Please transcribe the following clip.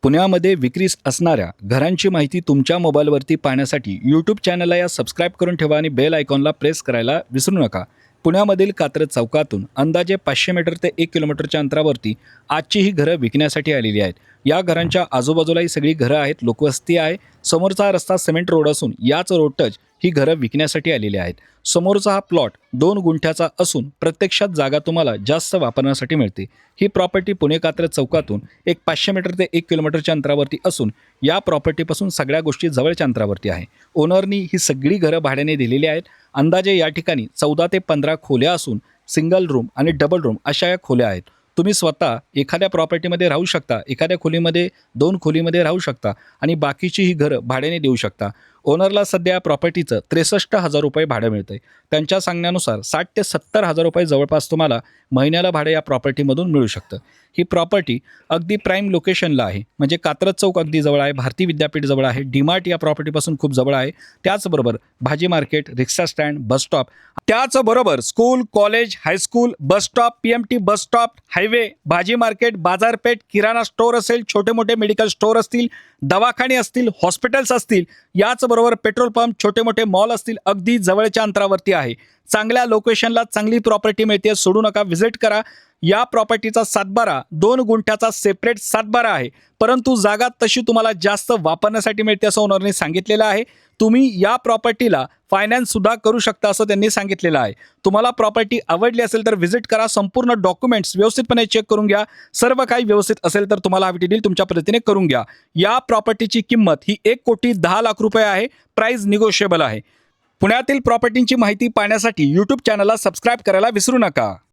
पुण्यामध्ये विक्रीस असणाऱ्या घरांची माहिती तुमच्या मोबाईलवरती पाहण्यासाठी यूट्यूब चॅनलला या सबस्क्राईब करून ठेवा आणि बेल आयकॉनला प्रेस करायला विसरू नका. पुण्यामधील कात्रज चौकातून अंदाजे 500 मीटर ते 1 किलोमीटरच्या अंतरावरती आजची ही घरं विकण्यासाठी आलेली आहेत. या घरांच्या आजूबाजूलाही सगळी घरं आहेत, लोकवस्ती आहे. समोरचा रस्ता सिमेंट रोड असून याच रोड टच ही घरं विकण्यासाठी आलेली आहेत. समोरचा हा प्लॉट 2 गुंठ्याचा असून प्रत्यक्षात जागा तुम्हाला जास्त वापरण्यासाठी मिळते. ही प्रॉपर्टी पुणे कात्रज चौकातून एक 500 मीटर ते 1 किलोमीटरच्या अंतरावरती असून या प्रॉपर्टीपासून सगळ्या गोष्टी जवळच्या अंतरावरती आहे. ओनरनी ही सगळी घरं भाड्याने दिलेली आहेत. अंदाजे या ठिकाणी 14 ते 15 खोल्या असून सिंगल रूम आणि डबल रूम अशा या खोल्या आहेत. तुम्ही स्वतः एखाद्या प्रॉपर्टीमध्ये राहू शकता, एखाद्या खोलीमध्ये 2 खोलीमध्ये राहू शकता आणि बाकीची ही घरं भाड्याने देऊ शकता. ओनरला सध्या या प्रॉपर्टीचं 63,000 रुपये भाडं मिळतं आहे. त्यांच्या सांगण्यानुसार 60 ते 70,000 रुपये जवळपास तुम्हाला महिन्याला भाडं या प्रॉपर्टीमधून मिळू शकतं. ही प्रॉपर्टी अगदी प्राईम लोकेशनला आहे, म्हणजे कात्रज चौक अगदी जवळ आहे, भारती विद्यापीठ जवळ आहे, डीमार्ट या प्रॉपर्टीपासून खूप जवळ आहे. त्याचबरोबर भाजी मार्केट, रिक्षा स्टँड, बस स्टॉप, त्याचबरोबर school, college, high school, bus stop, PMT bus stop, highway, भाजी मार्केट, बाजारपेठ, किराणा स्टोअर असेल, छोटे मोठे मेडिकल स्टोअर असतील, दवाखाने असतील, हॉस्पिटल्स असतील, याचबरोबर पेट्रोल पंप, छोटे मोठे मॉल असतील, अगदी जवळच्या अंतरावरती आहे. चांगल्या लोकेशनला चांगली प्रॉपर्टी मिळते, सोडू नका, व्हिजिट करा. या प्रॉपर्टीचा सातबारा 2 गुंठ्याचा सेपरेट सातबारा आहे, परंतु जागा तशी तुम्हाला जास्त वापरण्यासाठी मिळते असं ओनरने सांगितलेलं आहे. तुम्ही या प्रॉपर्टीला फायनान्स सुद्धा करू शकता असं त्यांनी सांगितलेलं आहे. तुम्हाला प्रॉपर्टी आवडली असेल तर व्हिजिट करा, संपूर्ण डॉक्युमेंट्स व्यवस्थितपणे चेक करून घ्या. सर्व काही व्यवस्थित असेल तर तुम्हाला हवी डील तुमच्या पद्धतीने करून घ्या. या प्रॉपर्टीची किंमत ही 1,10,00,000 रुपये आहे. प्राइस निगोशिएबल आहे. पुण्यातील प्रॉपर्टींची माहिती पाहण्यासाठी यूट्यूब चॅनलला सबस्क्राईब करायला विसरू नका.